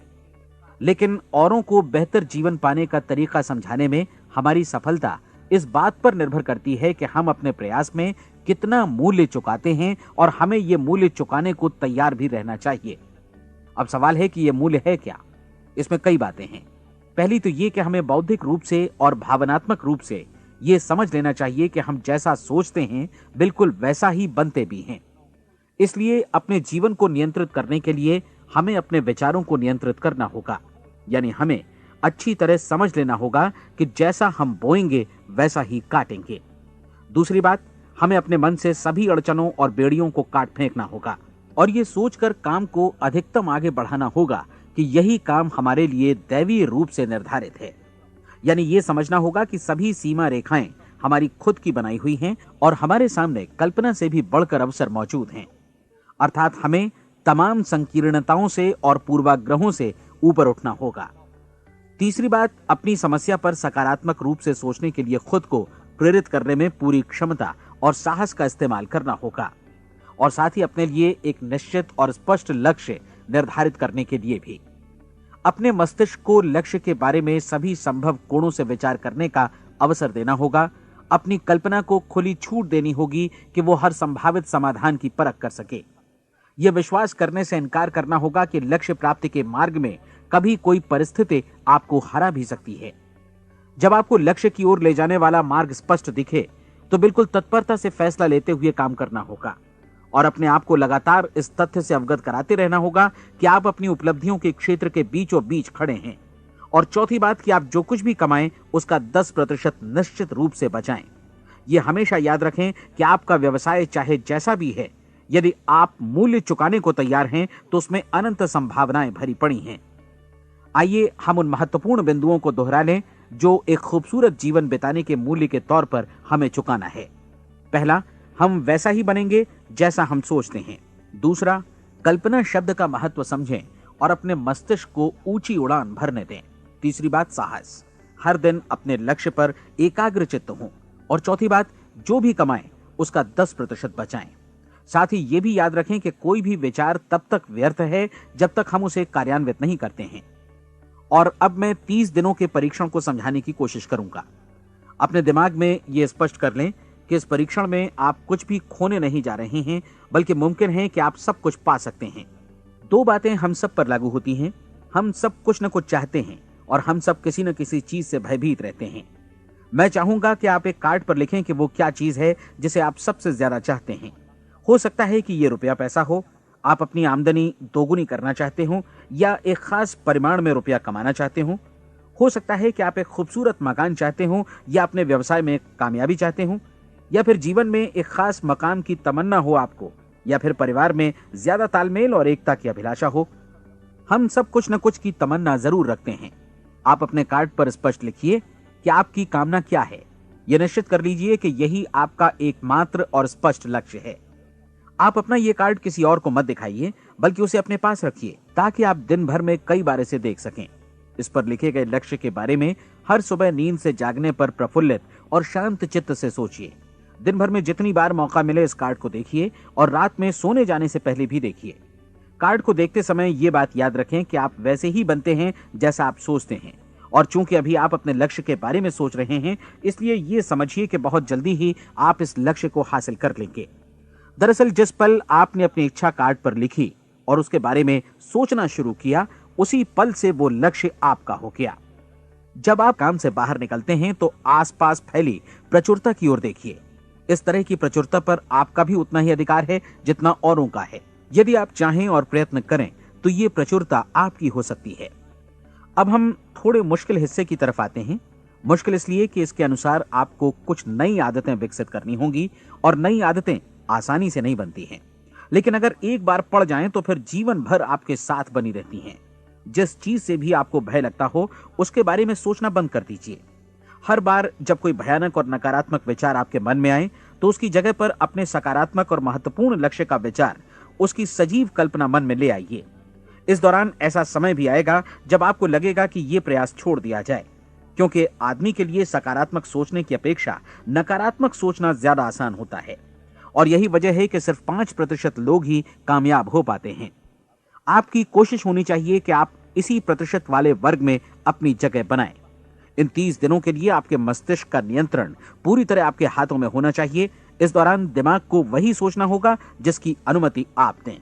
लेकिन औरों को बेहतर जीवन पाने का तरीका समझाने में हमारी सफलता इस बात पर निर्भर करती है कि हम अपने प्रयास में कितना मूल्य चुकाते हैं और हमें यह मूल्य चुकाने को तैयार भी रहना चाहिए। अब सवाल है कि यह मूल्य है क्या? इसमें कई बातें हैं। पहली तो यह कि हमें बौद्धिक रूप से और भावनात्मक रूप से यह समझ लेना चाहिए कि हम जैसा सोचते हैं बिल्कुल वैसा ही बनते भी हैं। इसलिए अपने जीवन को नियंत्रित करने के लिए हमें अपने विचारों को नियंत्रित करना होगा। यानी हमें अच्छी तरह समझ लेना होगा कि जैसा हम बोएंगे वैसा ही काटेंगे। दूसरी बात, हमें अपने मन से सभी अड़चनों और बेड़ियों को काट फेंकना होगा और ये सोचकर काम को अधिकतम आगे बढ़ाना होगा कि यही काम हमारे लिए दैवीय रूप से निर्धारित है। यानी ये समझना होगा कि सभी सीमा रेखाएं हमारी खुद की बनाई हुई हैं और हमारे सामने कल्पना से भी बढ़कर अवसर मौजूद हैं। अर्थात हमें तमाम संकीर्णताओं से और पूर्वाग्रहों से ऊपर उठना होगा। तीसरी बात, अपनी समस्या पर सकारात्मक रूप से सोचने के लिए खुद को प्रेरित करने में पूरी क्षमता और साहस का इस्तेमाल करना होगा और साथ ही अपने लिए एक निश्चित और स्पष्ट लक्ष्य निर्धारित करने के लिए भी। अपने मस्तिष्क को लक्ष्य के बारे में सभी संभव कोणों से विचार करने का अवसर देना होगा। अपनी कल्पना को खुली छूट देनी होगी कि वो हर संभावित समाधान की परख कर सके। यह विश्वास करने से इनकार करना होगा कि लक्ष्य प्राप्ति के मार्ग में कभी कोई परिस्थिति आपको हरा भी सकती है। जब आपको लक्ष्य की ओर ले जाने वाला मार्ग स्पष्ट दिखे तो बिल्कुल तत्परता से फैसला लेते हुए काम करना होगा और अपने आप को लगातार इस तथ्य से अवगत कराते रहना होगा कि आप अपनी उपलब्धियों के क्षेत्र के बीचों बीच खड़े हैं। और चौथी बात कि आप जो कुछ भी कमाएं उसका 10% निश्चित रूप से बचाएं। यह हमेशा याद रखें कि आपका व्यवसाय चाहे जैसा भी है, यदि आप मूल्य चुकाने को तैयार हैं तो उसमें अनंत संभावनाएं भरी पड़ी हैं। आइए हम उन महत्वपूर्ण बिंदुओं को दोहरा लें जो एक खूबसूरत जीवन बिताने के मूल्य के तौर पर हमें चुकाना है। पहला, हम वैसा ही बनेंगे जैसा हम सोचते हैं। दूसरा, कल्पना शब्द का महत्व समझें और अपने मस्तिष्क को ऊंची उड़ान भरने दें। तीसरी बात, साहस, हर दिन अपने लक्ष्य पर एकाग्र चित्त हों। और चौथी बात, जो भी कमाएं उसका 10% बचाएं। साथ ही ये भी याद रखें कि कोई भी विचार तब तक व्यर्थ है जब तक हम उसे कार्यान्वित नहीं करते हैं। और अब मैं 30 दिनों के परीक्षण को समझाने की कोशिश करूंगा। अपने दिमाग में यह स्पष्ट कर लें कि इस परीक्षण में आप कुछ भी खोने नहीं जा रहे हैं, बल्कि मुमकिन है कि आप सब कुछ पा सकते हैं। दो बातें हम सब पर लागू होती हैं। हम सब कुछ न कुछ चाहते हैं और हम सब किसी न किसी चीज से भयभीत रहते हैं। मैं चाहूंगा कि आप एक कार्ड पर लिखें कि वो क्या चीज है जिसे आप सबसे ज्यादा चाहते हैं। हो सकता है कि ये रुपया पैसा हो, आप अपनी आमदनी दोगुनी करना चाहते हो, या एक खास परिमाण में रुपया कमाना चाहते हो सकता है कि आप एक खूबसूरत मकान चाहते हो, या अपने व्यवसाय में कामयाबी चाहते हो, या फिर जीवन में एक खास मकाम की तमन्ना हो आपको, या फिर परिवार में ज्यादा तालमेल और एकता की अभिलाषा हो। हम सब कुछ न कुछ की तमन्ना जरूर रखते हैं। आप अपने कार्ड पर स्पष्ट लिखिए कि आपकी कामना क्या है। यह निश्चित कर लीजिए कि यही आपका एकमात्र और स्पष्ट लक्ष्य है। आप अपना ये कार्ड किसी और को मत दिखाइए, बल्कि उसे अपने पास रखिए ताकि आप दिन भर में कई बार इसे देख सकें। इस पर लिखे गए लक्ष्य के बारे में हर सुबह नींद से जागने पर प्रफुल्लित और शांत चित्त से सोचिए। दिन भर में जितनी बार मौका मिले इस कार्ड को देखिए और रात में सोने जाने से पहले भी देखिए। कार्ड को देखते समय ये बात याद रखें कि आप वैसे ही बनते हैं जैसा आप सोचते हैं। और चूंकि अभी आप अपने लक्ष्य के बारे में सोच रहे हैं, इसलिए ये समझिए कि बहुत जल्दी ही आप इस लक्ष्य को हासिल कर लेंगे। दरअसल जिस पल आपने अपनी इच्छा कार्ड पर लिखी और उसके बारे में सोचना शुरू किया, उसी पल से वो लक्ष्य आपका हो गया। जब आप काम से बाहर निकलते हैं तो आसपास फैली प्रचुरता की ओर देखिए। इस तरह की प्रचुरता पर आपका भी उतना ही अधिकार है जितना औरों का है। यदि आप चाहें और प्रयत्न करें तो ये प्रचुरता आपकी हो सकती है। अब हम थोड़े मुश्किल हिस्से की तरफ आते हैं। मुश्किल इसलिए कि इसके अनुसार आपको कुछ नई आदतें विकसित करनी होंगी और नई आदतें आसानी से नहीं बनती हैं, लेकिन अगर एक बार पड़ जाएं तो फिर जीवन भर आपके साथ बनी रहती हैं। जिस चीज से भी आपको भय लगता हो उसके बारे में सोचना बंद कर दीजिए। हर बार जब कोई भयानक और नकारात्मक विचार आपके मन में आए तो उसकी जगह पर अपने सकारात्मक और महत्वपूर्ण लक्ष्य का विचार, उसकी सजीव कल्पना मन में ले आइए। इस दौरान ऐसा समय भी आएगा जब आपको लगेगा कि ये प्रयास छोड़ दिया जाए, क्योंकि आदमी के लिए सकारात्मक सोचने की अपेक्षा नकारात्मक सोचना ज्यादा आसान होता है। और यही वजह है कि सिर्फ 5% लोग ही कामयाब हो पाते हैं। आपकी कोशिश होनी चाहिए कि आप इसी प्रतिशत वाले वर्ग में अपनी जगह बनाएं। इन 30 दिनों के लिए आपके मस्तिष्क का नियंत्रण पूरी तरह आपके हाथों में होना चाहिए। इस दौरान दिमाग को वही सोचना होगा जिसकी अनुमति आप दें।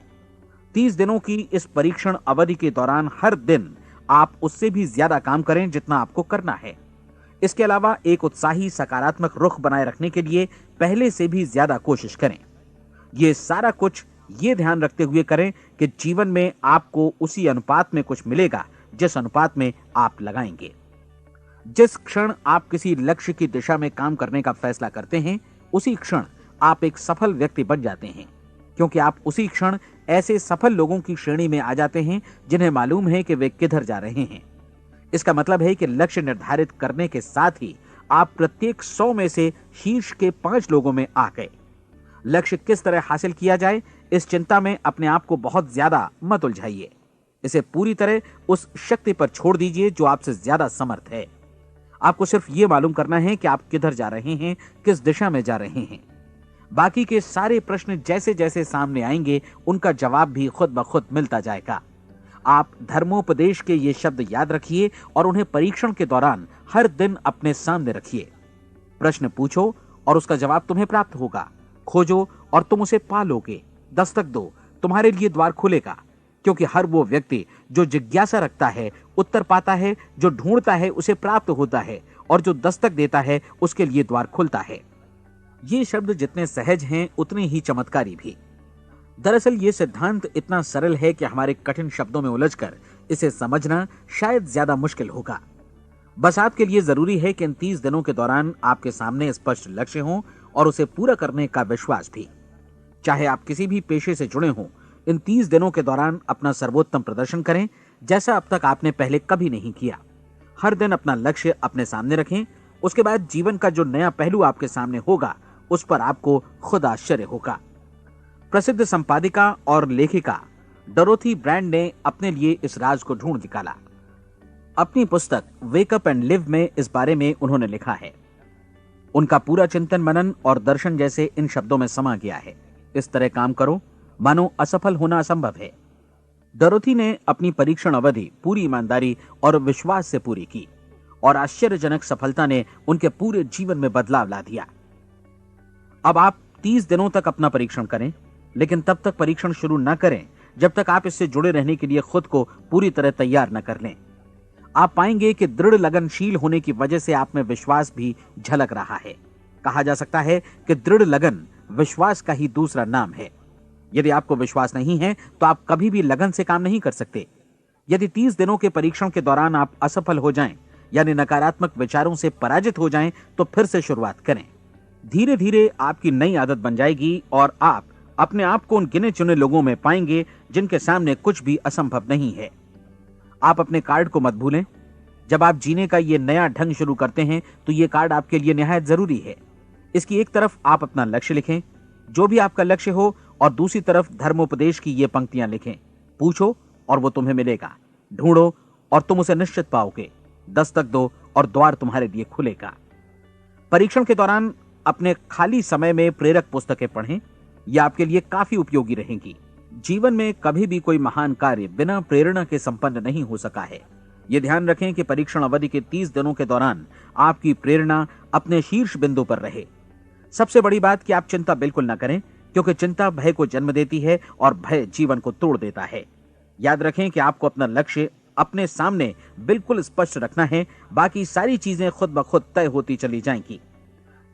30 दिनों की इस परीक्षण अवधि के दौरान हर दिन आप उससे भी ज्यादा काम करें जितना आपको करना है। इसके अलावा एक उत्साही सकारात्मक रुख बनाए रखने के लिए पहले से भी ज्यादा कोशिश करें। ये सारा कुछ ये ध्यान रखते हुए करें कि जीवन में आपको उसी अनुपात में कुछ मिलेगा जिस अनुपात में आप लगाएंगे। जिस क्षण आप किसी लक्ष्य की दिशा में काम करने का फैसला करते हैं, उसी क्षण आप एक सफल व्यक्ति बन जाते हैं, क्योंकि आप उसी क्षण ऐसे सफल लोगों की श्रेणी में आ जाते हैं जिन्हें मालूम है कि वे किधर जा रहे हैं। इसका मतलब है कि लक्ष्य निर्धारित करने के साथ ही आप प्रत्येक 100 में से शीर्ष के 5 लोगों में आ गए। लक्ष्य किस तरह हासिल किया जाए, इस चिंता में अपने आप को बहुत ज्यादा मत उलझाइए। इसे पूरी तरह उस शक्ति पर छोड़ दीजिए जो आपसे ज्यादा समर्थ है। आपको सिर्फ ये मालूम करना है कि आप किधर जा रहे हैं, किस दिशा में जा रहे हैं। बाकी के सारे प्रश्न जैसे जैसे सामने आएंगे उनका जवाब भी खुद ब खुद मिलता जाएगा। आप धर्मोपदेश के ये शब्द याद रखिए और उन्हें परीक्षण के दौरान हर दिन अपने सामने रखिए। प्रश्न पूछो और उसका जवाब तुम्हें प्राप्त होगा। खोजो और तुम उसे पा लोगे। दस्तक दो, तुम्हारे लिए द्वार खुलेगा, क्योंकि हर वो व्यक्ति जो जिज्ञासा रखता है उत्तर पाता है, जो ढूंढता है उसे प्राप्त होता है, और जो दस्तक देता है उसके लिए द्वार खुलता है। ये शब्द जितने सहज हैं उतने ही चमत्कारी भी। दरअसल ये सिद्धांत इतना सरल है कि हमारे कठिन शब्दों में उलझकर इसे समझना शायद ज्यादा मुश्किल होगा। बस आपके लिए जरूरी है कि इन 30 दिनों के दौरान आपके सामने स्पष्ट लक्ष्य हो और उसे पूरा करने का विश्वास भी। चाहे आप किसी भी पेशे से जुड़े हों, इन 30 दिनों के दौरान अपना सर्वोत्तम प्रदर्शन करें, जैसा अब तक आपने पहले कभी नहीं किया। हर दिन अपना लक्ष्य अपने सामने रखें। उसके बाद जीवन का जो नया पहलू आपके सामने होगा उस पर आपको खुद आश्चर्य होगा। प्रसिद्ध संपादिका और लेखिका डोरोथी ब्रैंड ने अपने लिए इस राज को ढूंढ निकाला। अपनी पुस्तक वेक अप एंड लिव में इस बारे में उन्होंने लिखा है। उनका पूरा चिंतन मनन और दर्शन जैसे इन शब्दों में समा गया है। इस तरह काम करो मानो असफल होना असंभव है। डोरोथी ने अपनी परीक्षण अवधि पूरी ईमानदारी और विश्वास से पूरी की और आश्चर्यजनक सफलता ने उनके पूरे जीवन में बदलाव ला दिया। अब आप 30 दिनों तक अपना परीक्षण करें, लेकिन तब तक परीक्षण शुरू न करें जब तक आप इससे जुड़े रहने के लिए खुद को पूरी तरह तैयार न कर लें। आप पाएंगे कि दृढ़ लगनशील होने की वजह से आप में विश्वास भी झलक रहा है। कहा जा सकता है कि दृढ़ लगन विश्वास का ही दूसरा नाम है। यदि आपको विश्वास नहीं है तो आप कभी भी लगन से काम नहीं कर सकते। यदि 30 दिनों के परीक्षण के दौरान आप असफल हो जाएं, यानी नकारात्मक विचारों से पराजित हो जाएं, तो फिर से शुरुआत करें। धीरे धीरे आपकी नई आदत बन जाएगी और आप अपने आप को उन गिने चुने लोगों में पाएंगे जिनके सामने कुछ भी असंभव नहीं है। आप अपने कार्ड को मत भूलें। जब आप जीने का ये नया ढंग शुरू करते हैं तो ये कार्ड आपके लिए निहायत जरूरी है। इसकी एक तरफ आप अपना लक्ष्य लिखें, जो भी आपका लक्ष्य हो, और दूसरी तरफ धर्मोपदेश की ये पंक्तियां लिखें। पूछो और वो तुम्हें मिलेगा, ढूंढो और तुम उसे निश्चित पाओगे, दस्तक दो और द्वार तुम्हारे लिए खुलेगा। परीक्षण के दौरान अपने खाली समय में प्रेरक पुस्तकें पढ़ें। यह आपके लिए काफी उपयोगी रहेंगी। जीवन में कभी भी कोई महान कार्य बिना प्रेरणा के संपन्न नहीं हो सका है। यह ध्यान रखें कि परीक्षण अवधि के 30 दिनों के दौरान आपकी प्रेरणा अपने शीर्ष बिंदु पर रहे। सबसे बड़ी बात कि आप चिंता बिल्कुल न करें, क्योंकि चिंता भय को जन्म देती है और भय जीवन को तोड़ देता है। याद रखें कि आपको अपना लक्ष्य अपने सामने बिल्कुल स्पष्ट रखना है, बाकी सारी चीजें खुद ब खुद तय होती चली जाएंगी।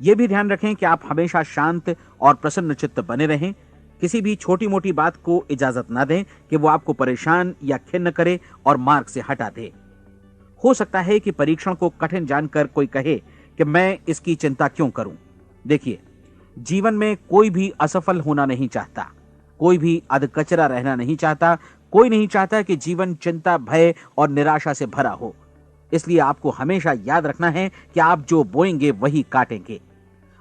यह भी ध्यान रखें कि आप हमेशा शांत और प्रसन्न चित्त बने रहें। किसी भी छोटी मोटी बात को इजाजत ना दें कि वो आपको परेशान या खिन्न करे और मार्ग से हटा दे। हो सकता है कि परीक्षण को कठिन जानकर कोई कहे कि मैं इसकी चिंता क्यों करूं। देखिए, जीवन में कोई भी असफल होना नहीं चाहता, कोई भी अधकचरा रहना नहीं चाहता, कोई नहीं चाहता कि जीवन चिंता, भय और निराशा से भरा हो। इसलिए आपको हमेशा याद रखना है कि आप जो बोएंगे वही काटेंगे।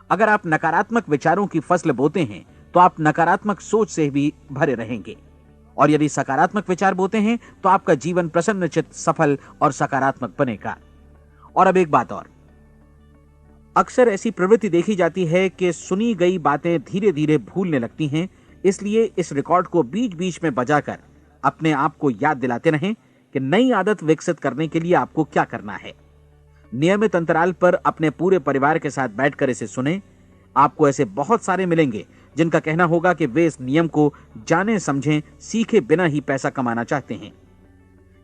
अगर आप नकारात्मक विचारों की फसल बोते हैं तो आप नकारात्मक सोच से भी भरे रहेंगे, और यदि सकारात्मक विचार बोते हैं तो आपका जीवन प्रसन्नचित्त, सफल और सकारात्मक बनेगा। और अब एक बात और, अक्सर ऐसी प्रवृत्ति देखी जाती है कि सुनी गई बातें धीरे धीरे भूलने लगती हैं। इसलिए इस रिकॉर्ड को बीच बीच में बजाकर अपने आप को याद दिलाते रहें कि नई आदत विकसित करने के लिए आपको क्या करना है। नियमित अंतराल पर अपने पूरे परिवार के साथ बैठकर इसे सुनें। आपको ऐसे बहुत सारे मिलेंगे जिनका कहना होगा कि वे इस नियम को जाने समझें सीखे बिना ही पैसा कमाना चाहते हैं।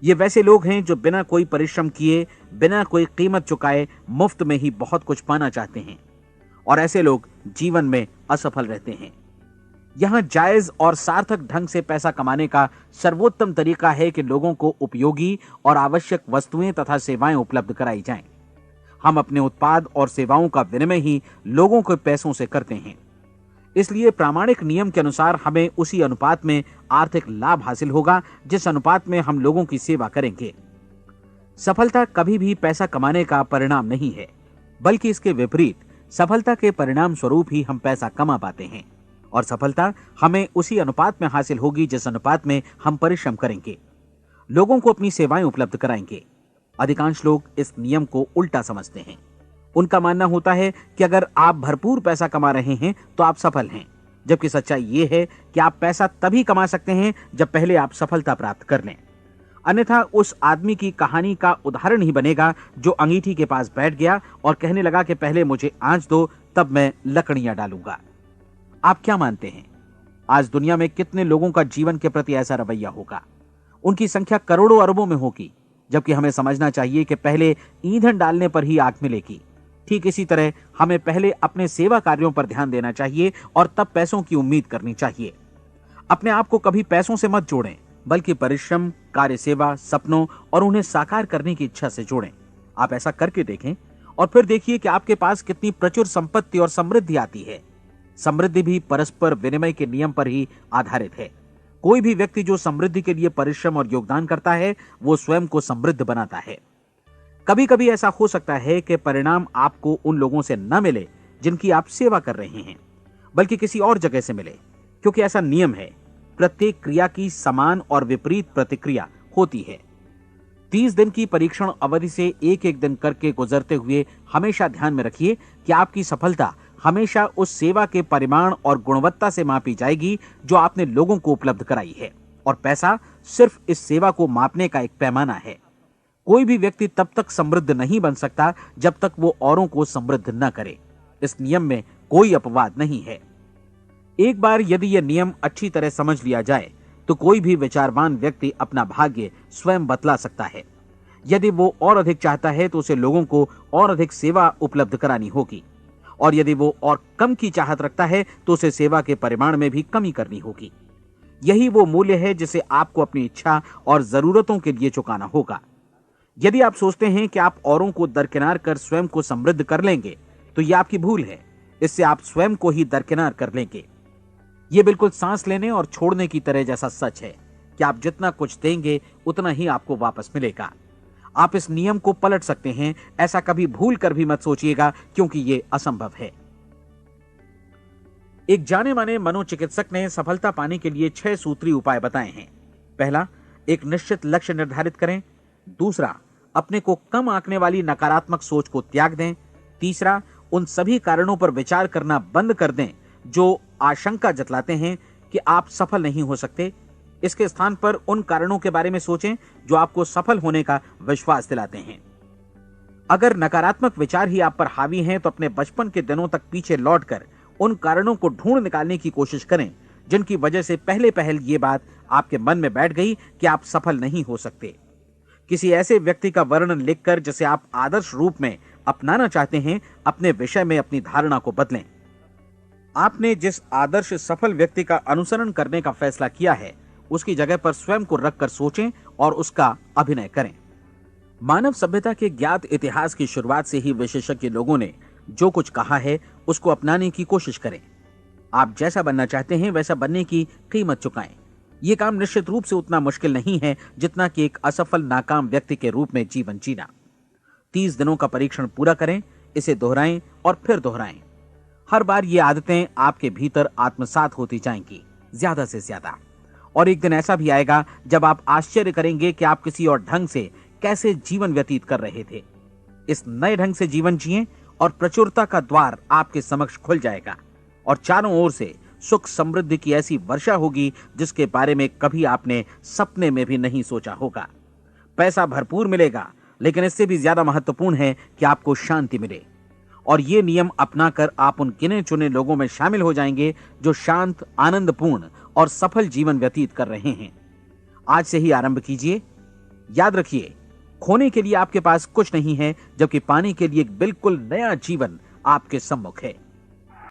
ये वैसे लोग हैं जो बिना कोई परिश्रम किए, बिना कोई कीमत चुकाए मुफ्त में ही बहुत कुछ पाना चाहते हैं, और ऐसे लोग जीवन में असफल रहते हैं। यहां जायज और सार्थक ढंग से पैसा कमाने का सर्वोत्तम तरीका है कि लोगों को उपयोगी और आवश्यक वस्तुएं तथा सेवाएं उपलब्ध कराई जाएं। हम अपने उत्पाद और सेवाओं का विनिमय ही लोगों के पैसों से करते हैं। इसलिए प्रामाणिक नियम के अनुसार हमें उसी अनुपात में आर्थिक लाभ हासिल होगा जिस अनुपात में हम लोगों की सेवा करेंगे। सफलता कभी भी पैसा कमाने का परिणाम नहीं है, बल्कि इसके विपरीत सफलता के परिणाम स्वरूप ही हम पैसा कमा पाते हैं, और सफलता हमें उसी अनुपात में हासिल होगी जिस अनुपात में हम परिश्रम करेंगे, लोगों को अपनी सेवाएं उपलब्ध कराएंगे। अधिकांश लोग इस नियम को उल्टा समझते हैं। उनका मानना होता है कि अगर आप भरपूर पैसा कमा रहे हैं तो आप सफल हैं, जबकि सच्चाई यह है कि आप पैसा तभी कमा सकते हैं जब पहले आप सफलता प्राप्त कर लें। अन्यथा उस आदमी की कहानी का उदाहरण ही बनेगा जो अंगीठी के पास बैठ गया और कहने लगा कि पहले मुझे आंच दो, तब मैं लकड़ियां डालूंगा। आप क्या मानते हैं, आज दुनिया में कितने लोगों का जीवन के प्रति ऐसा रवैया होगा? उनकी संख्या करोड़ों अरबों में होगी, जबकि हमें समझना चाहिए कि पहले ईंधन डालने पर ही आग मिलेगी। ठीक इसी तरह हमें पहले अपने सेवा कार्यों पर ध्यान देना चाहिए और तब पैसों की उम्मीद करनी चाहिए। अपने आप को कभी पैसों से मत जोड़ें, बल्कि परिश्रम, कार्य सेवा, सपनों और उन्हें साकार करने की इच्छा से जोड़ें। आप ऐसा करके देखें और फिर देखिए कि आपके पास कितनी प्रचुर संपत्ति और समृद्धि आती है। समृद्धि भी परस्पर विनिमय के नियम पर ही आधारित है। कोई भी व्यक्ति जो समृद्धि के लिए परिश्रम और योगदान करता है, वो स्वयं को समृद्ध बनाता है। कभी कभी ऐसा हो सकता है कि परिणाम आपको उन लोगों से न मिले जिनकी आप सेवा कर रहे हैं, बल्कि किसी और जगह से मिले, क्योंकि ऐसा नियम है, प्रत्येक क्रिया की समान और विपरीत प्रतिक्रिया होती है। 30 दिन की परीक्षण अवधि से एक एक दिन करके गुजरते हुए हमेशा ध्यान में रखिए कि आपकी सफलता हमेशा उस सेवा के परिमाण और गुणवत्ता से मापी जाएगी जो आपने लोगों को उपलब्ध कराई है, और पैसा सिर्फ इस सेवा को मापने का एक पैमाना है। कोई भी व्यक्ति तब तक समृद्ध नहीं बन सकता जब तक वो औरों को समृद्ध न करे। इस नियम में कोई अपवाद नहीं है। एक बार यदि यह नियम अच्छी तरह समझ लिया जाए तो कोई भी विचारवान व्यक्ति अपना भाग्य स्वयं बतला सकता है। यदि वो और अधिक चाहता है तो उसे लोगों को और अधिक सेवा उपलब्ध करानी होगी, और यदि वो और कम की चाहत रखता है तो उसे सेवा के परिमाण में भी कमी करनी होगी। यही वो मूल्य है जिसे आपको अपनी इच्छा और जरूरतों के लिए चुकाना होगा। यदि आप सोचते हैं कि आप औरों को दरकिनार कर स्वयं को समृद्ध कर लेंगे तो यह आपकी भूल है। इससे आप स्वयं को ही दरकिनार कर लेंगे। यह बिल्कुल सांस लेने और छोड़ने की तरह जैसा सच है कि आप जितना कुछ देंगे उतना ही आपको वापस मिलेगा। आप इस नियम को पलट सकते हैं, ऐसा कभी भूल कर भी मत सोचिएगा, क्योंकि यह असंभव है। एक जाने माने मनोचिकित्सक ने सफलता पाने के लिए 6 सूत्री उपाय बताए हैं। पहला, एक निश्चित लक्ष्य निर्धारित करें। दूसरा, अपने को कम आंकने वाली नकारात्मक सोच को त्याग दें। तीसरा, उन सभी कारणों पर विचार करना बंद कर दें जो आशंका जतलाते हैं कि आप सफल नहीं हो सकते। इसके स्थान पर उन कारणों के बारे में सोचें जो आपको सफल होने का विश्वास दिलाते हैं। अगर नकारात्मक विचार ही आप पर हावी हैं तो अपने बचपन के दिनों तक पीछे लौटकर उन कारणों को ढूंढ निकालने की कोशिश करें जिनकी वजह से पहले पहल ये बात आपके मन में बैठ गई कि आप सफल नहीं हो सकते। किसी ऐसे व्यक्ति का वर्णन लिखकर जिसे आप आदर्श रूप में अपनाना चाहते हैं, अपने विषय में अपनी धारणा को बदलें। आपने जिस आदर्श सफल व्यक्ति का अनुसरण करने का फैसला किया है, उसकी जगह पर स्वयं को रखकर सोचें और उसका अभिनय करें। मानव सभ्यता के ज्ञात इतिहास की शुरुआत से ही विशेषज्ञ लोगों ने जो कुछ कहा है उसको अपनाने की कोशिश करें। आप जैसा बनना चाहते हैं वैसा बनने की कीमत चुकाएं। यह काम निश्चित रूप से उतना मुश्किल नहीं है जितना कि एक असफल नाकाम व्यक्ति के रूप में जीवन जीना। 30 दिनों का परीक्षण पूरा करें, इसे दोहराएं और फिर दोहराएं। हर बार ये आदतें आपके भीतर आत्मसात होती जाएंगी, ज्यादा से ज्यादा। और एक दिन ऐसा भी आएगा जब आप आश्चर्य करेंगे कि आप किसी और ढंग से कैसे जीवन व्यतीत कर रहे थे। इस नए ढंग से जीवन जिएं और प्रचुरता का द्वार आपके समक्ष खुल जाएगा और चारों ओर से सुख समृद्धि की ऐसी वर्षा होगी जिसके बारे में कभी आपने सपने में भी नहीं सोचा होगा। पैसा भरपूर मिलेगा, लेकिन इससे भी ज्यादा महत्वपूर्ण है कि आपको शांति मिले। और ये नियम अपनाकर आप उन गिने चुने लोगों में शामिल हो जाएंगे जो शांत, आनंदपूर्ण और सफल जीवन व्यतीत कर रहे हैं। आज से ही आरंभ कीजिए। याद रखिए, खोने के लिए आपके पास कुछ नहीं है, जबकि पाने के लिए एक बिल्कुल नया जीवन आपके सम्मुख है।